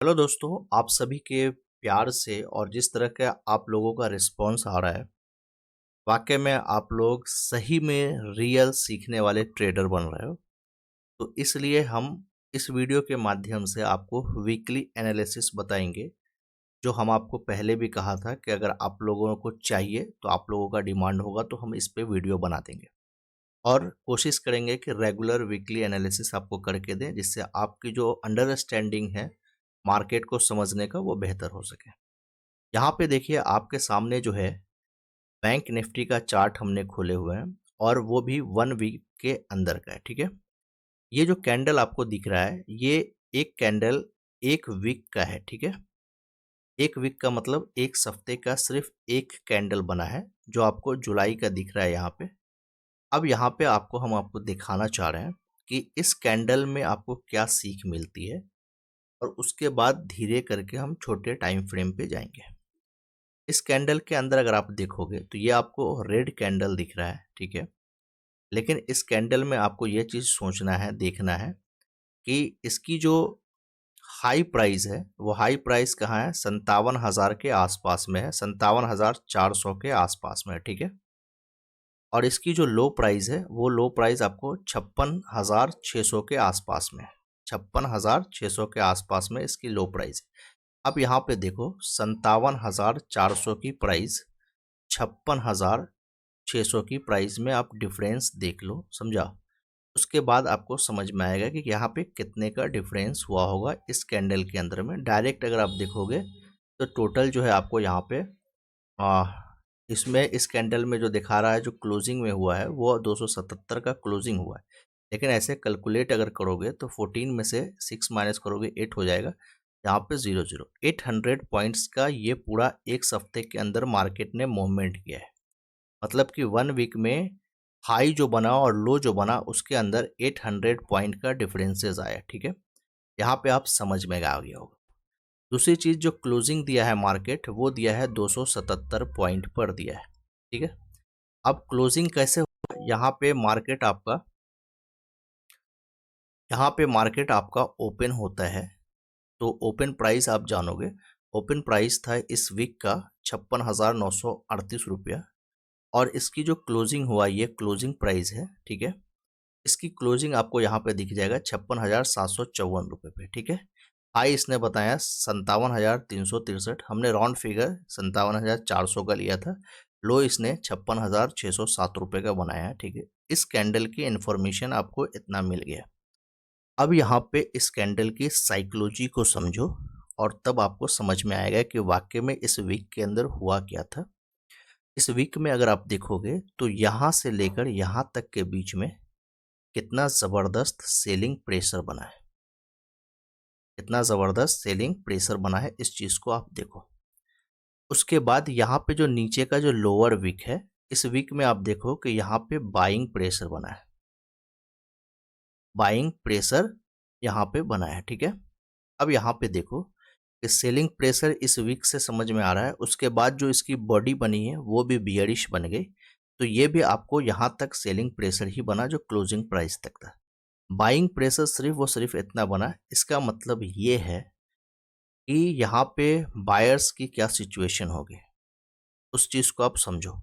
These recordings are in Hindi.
हेलो दोस्तों, आप सभी के प्यार से और जिस तरह का आप लोगों का रिस्पॉन्स आ रहा है, वाकई में आप लोग सही में रियल सीखने वाले ट्रेडर बन रहे हो। तो इसलिए हम इस वीडियो के माध्यम से आपको वीकली एनालिसिस बताएंगे, जो हम आपको पहले भी कहा था कि अगर आप लोगों को चाहिए तो आप लोगों का डिमांड होगा तो हम इस पे वीडियो बना देंगे और कोशिश करेंगे कि रेगुलर वीकली एनालिसिस आपको करके दें, जिससे आपकी जो अंडरस्टैंडिंग है मार्केट को समझने का वो बेहतर हो सके। यहाँ पे देखिए आपके सामने जो है बैंक निफ्टी का चार्ट हमने खोले हुए हैं और वो भी 1 वीक के अंदर का है। ठीक है, ये जो कैंडल आपको दिख रहा है ये एक कैंडल 1 वीक का है। ठीक है, 1 वीक का मतलब एक हफ्ते का सिर्फ एक कैंडल बना है, जो आपको जुलाई का दिख रहा है यहाँ पे। अब यहाँ पे हम आपको दिखाना चाह रहे हैं कि इस कैंडल में आपको क्या सीख मिलती है, और उसके बाद धीरे करके हम छोटे टाइम फ्रेम पे जाएंगे। इस कैंडल के अंदर अगर आप देखोगे तो ये आपको रेड कैंडल दिख रहा है। ठीक है, लेकिन इस कैंडल में आपको ये चीज़ सोचना है, देखना है कि इसकी जो हाई प्राइस है वो हाई प्राइस कहाँ है, 57,000 के आसपास में है, 57,400 के आसपास में है। ठीक है, और इसकी जो लो प्राइस है वो लो प्राइस आपको 56,600 के आसपास में है, 56,600 के आसपास में इसकी लो प्राइस है। अब यहाँ पे देखो 57,400 की प्राइस, 56,600 की प्राइस में आप डिफरेंस देख लो, समझा। उसके बाद आपको समझ में आएगा कि यहाँ पे कितने का डिफरेंस हुआ होगा इस कैंडल के अंदर में। डायरेक्ट अगर आप देखोगे तो टोटल जो है आपको यहाँ पे आ, इसमें इस कैंडल में जो दिखा रहा है, जो क्लोजिंग में हुआ है वो 277 का क्लोजिंग हुआ है। लेकिन ऐसे कैलकुलेट अगर करोगे तो 14 में से 6 माइनस करोगे 8 हो जाएगा, यहाँ पे 00 800 पॉइंट्स का ये पूरा एक हफ्ते के अंदर मार्केट ने मूवमेंट किया है। मतलब कि 1 वीक में हाई जो बना और लो जो बना उसके अंदर 800 पॉइंट का डिफरेंसेस आया। ठीक है, यहाँ पे आप समझ में आ गया होगा। दूसरी चीज़, जो क्लोजिंग दिया है मार्केट वो दिया है 277 पॉइंट पर दिया है। ठीक है, अब क्लोजिंग कैसे हुआ, यहाँ पे मार्केट आपका ओपन होता है तो ओपन प्राइस आप जानोगे। ओपन प्राइस था इस वीक का 56,938 रुपया, और इसकी जो क्लोजिंग हुआ ये क्लोजिंग प्राइस है। ठीक है, इसकी क्लोजिंग आपको यहाँ पे दिख जाएगा 56,754 रुपये पे। ठीक है, हाई इसने बताया 57,363, हमने राउंड फिगर 57,400 का लिया था। लो इसने 56,607 रुपये का बनाया है। ठीक है, इस कैंडल की इंफॉर्मेशन आपको इतना मिल गया। अब यहाँ पे इस कैंडल की साइकोलॉजी को समझो और तब आपको समझ में आएगा कि वाकई में इस वीक के अंदर हुआ क्या था। इस वीक में अगर आप देखोगे तो यहाँ से लेकर यहाँ तक के बीच में कितना ज़बरदस्त सेलिंग प्रेशर बना है, कितना ज़बरदस्त सेलिंग प्रेशर बना है, इस चीज़ को आप देखो। उसके बाद यहाँ पे जो नीचे का जो लोअर वीक है, इस वीक में आप देखो कि यहाँ पे बाइंग प्रेशर बना है, बाइंग प्रेशर यहाँ पे बना है। ठीक है, अब यहाँ पे देखो कि सेलिंग प्रेशर इस वीक से समझ में आ रहा है। उसके बाद जो इसकी बॉडी बनी है वो भी बियरिश बन गई, तो ये भी आपको यहाँ तक सेलिंग प्रेशर ही बना जो क्लोजिंग प्राइस तक था। बाइंग प्रेशर सिर्फ इतना बना। इसका मतलब ये है कि यहाँ पे बायर्स की क्या सिचुएशन होगी, उस चीज़ को आप समझो।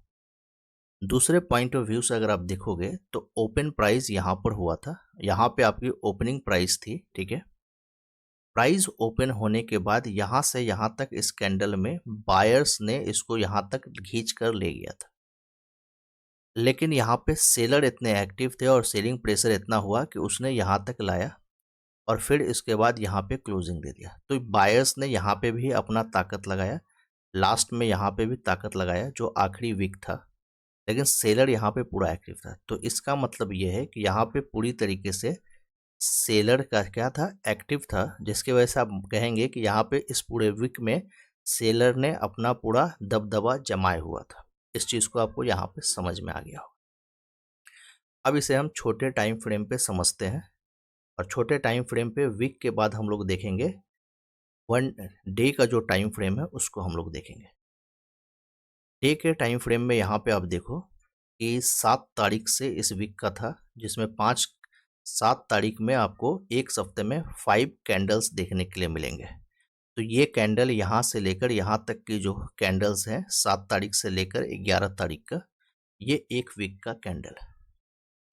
दूसरे पॉइंट ऑफ व्यू से अगर आप देखोगे तो ओपन प्राइस यहाँ पर हुआ था, यहाँ पे आपकी ओपनिंग प्राइस थी। ठीक है, प्राइस ओपन होने के बाद यहाँ से यहाँ तक इस कैंडल में बायर्स ने इसको यहाँ तक खींच कर ले गया था, लेकिन यहाँ पे सेलर इतने एक्टिव थे और सेलिंग प्रेशर इतना हुआ कि उसने यहाँ तक लाया और फिर इसके बाद यहाँ पे क्लोजिंग दे दिया। तो बायर्स ने यहाँ पे भी अपना ताकत लगाया, लास्ट में यहाँ पे भी ताकत लगाया जो आखिरी वीक था, लेकिन सेलर यहाँ पे पूरा एक्टिव था। तो इसका मतलब ये है कि यहाँ पे पूरी तरीके से सेलर का क्या था, एक्टिव था, जिसकी वजह से आप कहेंगे कि यहाँ पे इस पूरे वीक में सेलर ने अपना पूरा दबदबा जमाए हुआ था। इस चीज़ को आपको यहाँ पे समझ में आ गया होगा। अब इसे हम छोटे टाइम फ्रेम पे समझते हैं, और छोटे टाइम फ्रेम पे वीक के बाद हम लोग देखेंगे 1 डे का जो टाइम फ्रेम है उसको हम लोग देखेंगे। डे के टाइम फ्रेम में यहाँ पे आप देखो कि 7 तारीख से इस वीक का था, जिसमें 7 तारीख में आपको एक हफ्ते में 5 कैंडल्स देखने के लिए मिलेंगे। तो ये कैंडल यहाँ से लेकर यहाँ तक की जो कैंडल्स हैं 7 तारीख से लेकर 11 तारीख का, ये 1 वीक का कैंडल है।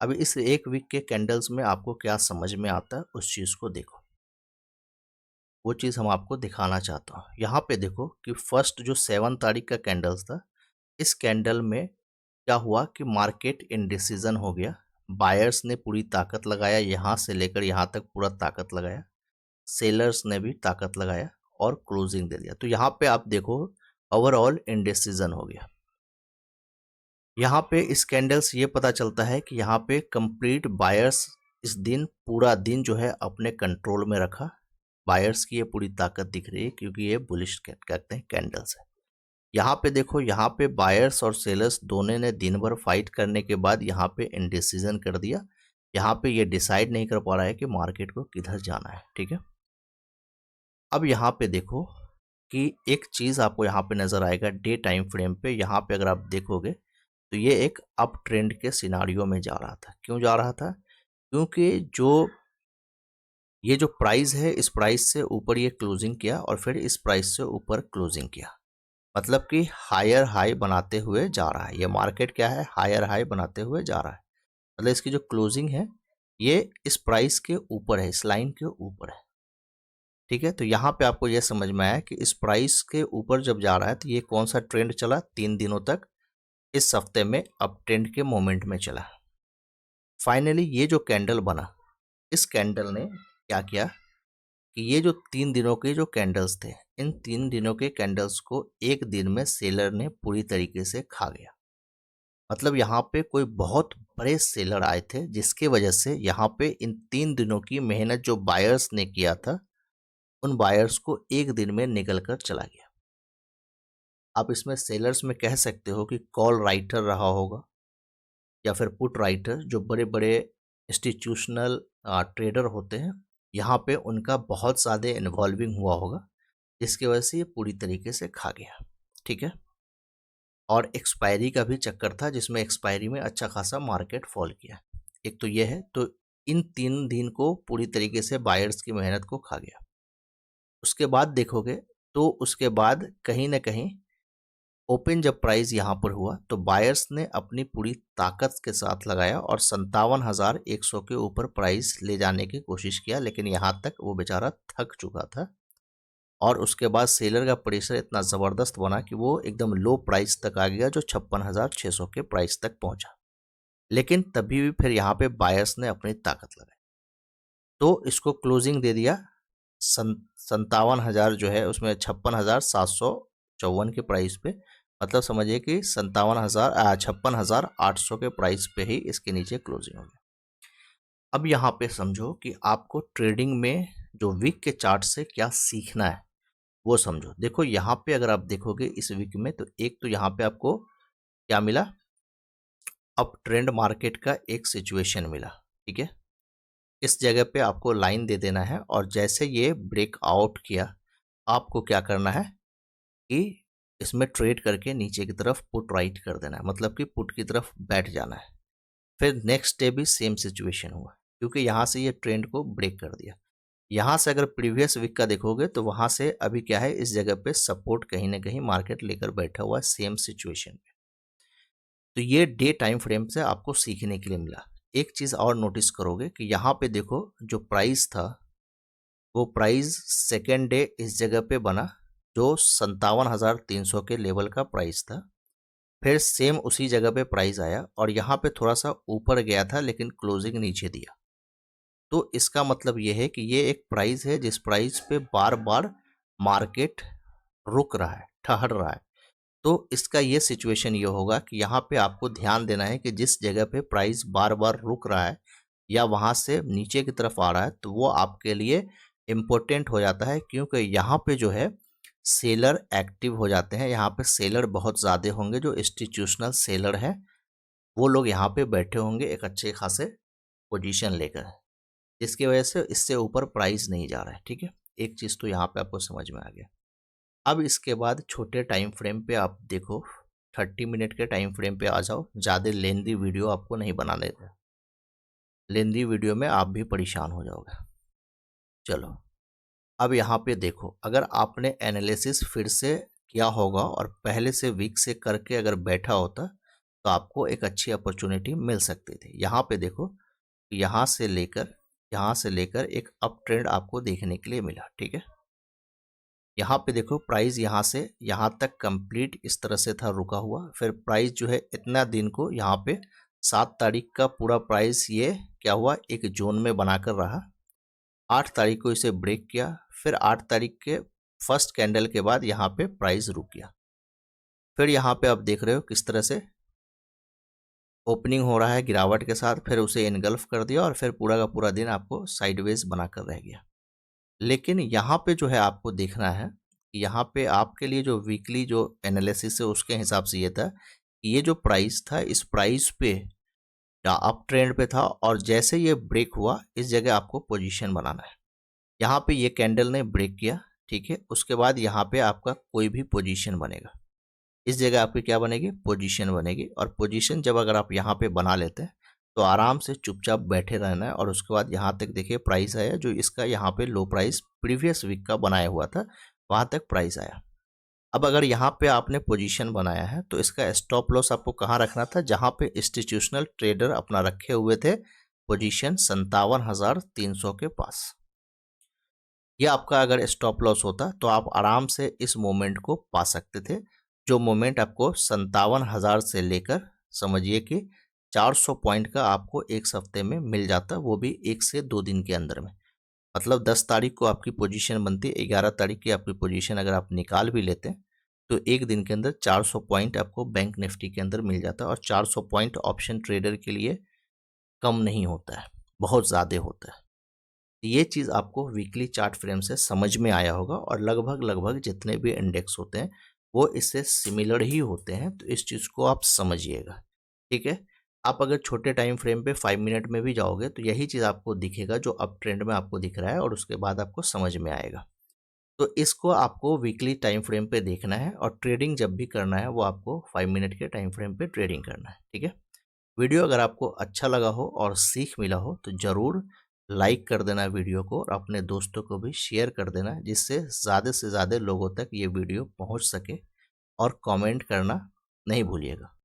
अब इस 1 वीक के कैंडल्स में आपको क्या समझ में आता है उस चीज़ को देखो, वो चीज़ हम आपको दिखाना चाहता हूँ। यहाँ पे देखो कि फर्स्ट जो 7 तारीख का कैंडल्स था, इस कैंडल में क्या हुआ कि मार्केट इंडिसीजन हो गया। बायर्स ने पूरी ताकत लगाया, यहाँ से लेकर यहाँ तक पूरा ताकत लगाया, सेलर्स ने भी ताकत लगाया और क्लोजिंग दे दिया। तो यहाँ पे आप देखो ओवरऑल इंडिसीजन हो गया। यहाँ पे इस कैंडल से ये पता चलता है कि यहाँ पे कंप्लीट बायर्स इस दिन पूरा दिन जो है अपने कंट्रोल में रखा। बायर्स की ये पूरी ताकत दिख रही है क्योंकि ये बुलिश कहते हैं कैंडल्स है। यहाँ पे देखो, यहाँ पे बायर्स और सेलर्स दोनों ने दिन भर फाइट करने के बाद यहाँ पे इंडिसीजन कर दिया। यहाँ पे ये डिसाइड नहीं कर पा रहा है कि मार्केट को किधर जाना है। ठीक है, अब यहाँ पे देखो कि एक चीज़ आपको यहाँ पे नज़र आएगा डे टाइम फ्रेम पे। यहाँ पे अगर आप देखोगे तो ये एक अप ट्रेंड के सिनारियो में जा रहा था। क्यों जा रहा था? क्योंकि ये जो प्राइस है, इस प्राइस से ऊपर ये क्लोजिंग किया और फिर इस प्राइस से ऊपर क्लोजिंग किया, मतलब कि हायर हाई बनाते हुए जा रहा है। ये मार्केट क्या है? हायर हाई बनाते हुए जा रहा है। मतलब इसकी जो क्लोजिंग है ये इस प्राइस के ऊपर है, इस लाइन के ऊपर है। ठीक है, तो यहाँ पे आपको ये समझ में आया कि इस प्राइस के ऊपर जब जा रहा है तो ये कौन सा ट्रेंड चला 3 दिनों तक, इस हफ्ते में अप ट्रेंड के मोमेंट में चला। फाइनली ये जो कैंडल बना, इस कैंडल ने क्या किया कि ये जो 3 दिनों के जो कैंडल्स थे, इन 3 दिनों के कैंडल्स को एक दिन में सेलर ने पूरी तरीके से खा गया। मतलब यहाँ पे कोई बहुत बड़े सेलर आए थे जिसके वजह से यहाँ पे इन 3 दिनों की मेहनत जो बायर्स ने किया था, उन बायर्स को एक दिन में निकल कर चला गया। आप इसमें सेलर्स में कह सकते हो कि कॉल राइटर रहा होगा या फिर पुट राइटर, जो बड़े बड़े इंस्टीट्यूशनल ट्रेडर होते हैं, यहाँ पे उनका बहुत ज़्यादा इन्वॉल्विंग हुआ होगा, जिसकी वजह से ये पूरी तरीके से खा गया। ठीक है, और एक्सपायरी का भी चक्कर था जिसमें एक्सपायरी में अच्छा खासा मार्केट फॉल किया। एक तो ये है, तो इन 3 दिन को पूरी तरीके से बायर्स की मेहनत को खा गया। उसके बाद देखोगे तो उसके बाद कहीं ना कहीं ओपन जब प्राइस यहाँ पर हुआ तो बायर्स ने अपनी पूरी ताकत के साथ लगाया और 57,100 के ऊपर प्राइस ले जाने की कोशिश किया, लेकिन यहाँ तक वो बेचारा थक चुका था। और उसके बाद सेलर का प्रेशर इतना ज़बरदस्त बना कि वो एकदम लो प्राइस तक आ गया, जो 56,600 के प्राइस तक पहुँचा। लेकिन तभी भी फिर यहाँ पे बायर्स ने अपनी ताकत लगाई तो इसको क्लोजिंग दे दिया 57,000 जो है उसमें 56,754 के प्राइस पे। मतलब समझिए कि 56,800 के प्राइस पे ही इसके नीचे क्लोजिंग हो गया। अब यहाँ पे समझो कि आपको ट्रेडिंग में जो वीक के चार्ट से क्या सीखना है वो समझो। देखो यहाँ पे अगर आप देखोगे इस वीक में, तो एक तो यहाँ पे आपको क्या मिला, अप ट्रेंड मार्केट का एक सिचुएशन मिला। ठीक है, इस जगह पे आपको लाइन दे देना है और जैसे ये ब्रेकआउट किया, आपको क्या करना है कि इसमें ट्रेड करके नीचे की तरफ पुट राइट कर देना है, मतलब कि पुट की तरफ बैठ जाना है। फिर नेक्स्ट डे भी सेम सिचुएशन हुआ क्योंकि यहाँ से ये ट्रेंड को ब्रेक कर दिया। यहाँ से अगर प्रीवियस वीक का देखोगे तो वहाँ से अभी क्या है, इस जगह पे सपोर्ट कहीं ना कहीं मार्केट लेकर बैठा हुआ है सेम सिचुएशन में। तो ये डे टाइम फ्रेम से आपको सीखने के लिए मिला। एक चीज़ और नोटिस करोगे कि यहाँ पे देखो जो प्राइस था वो प्राइस सेकेंड डे इस जगह पे बना जो 57,300 के लेवल का प्राइस था। फिर सेम उसी जगह पे प्राइस आया और यहाँ पे थोड़ा सा ऊपर गया था लेकिन क्लोजिंग नीचे दिया। तो इसका मतलब ये है कि ये एक प्राइस है जिस प्राइस पे बार बार मार्केट रुक रहा है, ठहर रहा है। तो इसका ये सिचुएशन ये होगा कि यहाँ पे आपको ध्यान देना है कि जिस जगह पे प्राइस बार बार रुक रहा है या वहाँ से नीचे की तरफ आ रहा है तो वो आपके लिए इम्पोर्टेंट हो जाता है, क्योंकि यहाँ पे जो है सेलर एक्टिव हो जाते हैं। यहाँ पे सेलर बहुत ज़्यादा होंगे, जो इंस्टीट्यूशनल सेलर हैं वो लोग यहाँ पे बैठे होंगे एक अच्छे खासे पोजीशन लेकर, जिसकी वजह से इससे ऊपर प्राइस नहीं जा रहा है। ठीक है, एक चीज़ तो यहाँ पे आपको समझ में आ गया। अब इसके बाद छोटे टाइम फ्रेम पे आप देखो, 30 मिनट के टाइम फ्रेम पे आ जाओ। ज़्यादा लेंदी वीडियो आपको नहीं बनाने दें, लेंदी वीडियो में आप भी परेशान हो जाओगे। चलो। अब यहाँ पे देखो, अगर आपने एनालिसिस फिर से किया होगा और पहले से वीक से करके अगर बैठा होता तो आपको एक अच्छी अपॉर्चुनिटी मिल सकती थी। यहाँ पे देखो, यहाँ से लेकर एक अप ट्रेंड आपको देखने के लिए मिला, ठीक है। यहाँ पे देखो प्राइस यहाँ से यहाँ तक कंप्लीट इस तरह से था रुका हुआ, फिर प्राइस जो है इतना दिन को यहाँ पे 7 तारीख का पूरा प्राइस ये क्या हुआ, एक जोन में बनाकर रहा। 8 तारीख को इसे ब्रेक किया, फिर 8 तारीख के फर्स्ट कैंडल के बाद यहाँ पे प्राइस रुक गया। फिर यहाँ पे आप देख रहे हो किस तरह से ओपनिंग हो रहा है गिरावट के साथ, फिर उसे इनगल्फ कर दिया और फिर पूरा का पूरा दिन आपको साइडवेज बनाकर रह गया। लेकिन यहाँ पे जो है आपको देखना है, यहाँ पे आपके लिए जो वीकली जो एनालिसिस है उसके हिसाब से ये था कि ये जो प्राइस था इस प्राइस पे या अप ट्रेंड पे था, और जैसे ये ब्रेक हुआ इस जगह आपको पोजीशन बनाना है। यहाँ पे ये कैंडल ने ब्रेक किया, ठीक है, उसके बाद यहाँ पे आपका कोई भी पोजीशन बनेगा, इस जगह आपकी क्या बनेगी, पोजीशन बनेगी। और पोजीशन जब अगर आप यहाँ पे बना लेते हैं तो आराम से चुपचाप बैठे रहना है, और उसके बाद यहाँ तक देखिए प्राइस आया जो इसका यहाँ पे लो प्राइस प्रीवियस वीक का बनाया हुआ था, वहाँ तक प्राइस आया। अब अगर यहाँ पे आपने पोजीशन बनाया है तो इसका स्टॉप लॉस आपको कहाँ रखना था, जहाँ पे इंस्टीट्यूशनल ट्रेडर अपना रखे हुए थे पोजीशन 57,300 के पास। ये आपका अगर स्टॉप लॉस होता तो आप आराम से इस मोमेंट को पा सकते थे, जो मोमेंट आपको 57,000 से लेकर समझिए कि 400 पॉइंट का आपको एक हफ्ते में मिल जाता, वो भी 1 से 2 दिन के अंदर में। मतलब 10 तारीख को आपकी पोजीशन बनती है, 11 तारीख की आपकी पोजीशन अगर आप निकाल भी लेते हैं तो एक दिन के अंदर 400 पॉइंट आपको बैंक निफ्टी के अंदर मिल जाता है। और 400 पॉइंट ऑप्शन ट्रेडर के लिए कम नहीं होता है, बहुत ज़्यादा होता है। ये चीज़ आपको वीकली चार्ट फ्रेम से समझ में आया होगा, और लगभग लगभग जितने भी इंडेक्स होते हैं वो इससे सिमिलर ही होते हैं, तो इस चीज़ को आप समझिएगा, ठीक है। आप अगर छोटे टाइम फ्रेम पे 5 मिनट में भी जाओगे तो यही चीज़ आपको दिखेगा जो अप ट्रेंड में आपको दिख रहा है, और उसके बाद आपको समझ में आएगा। तो इसको आपको वीकली टाइम फ्रेम पे देखना है, और ट्रेडिंग जब भी करना है वो आपको 5 मिनट के टाइम फ्रेम पे ट्रेडिंग करना है, ठीक है। वीडियो अगर आपको अच्छा लगा हो और सीख मिला हो तो ज़रूर लाइक कर देना वीडियो को, और अपने दोस्तों को भी शेयर कर देना, जिससे ज़्यादा से ज़्यादा लोगों तक ये वीडियो पहुंच सके। और कमेंट करना नहीं भूलिएगा।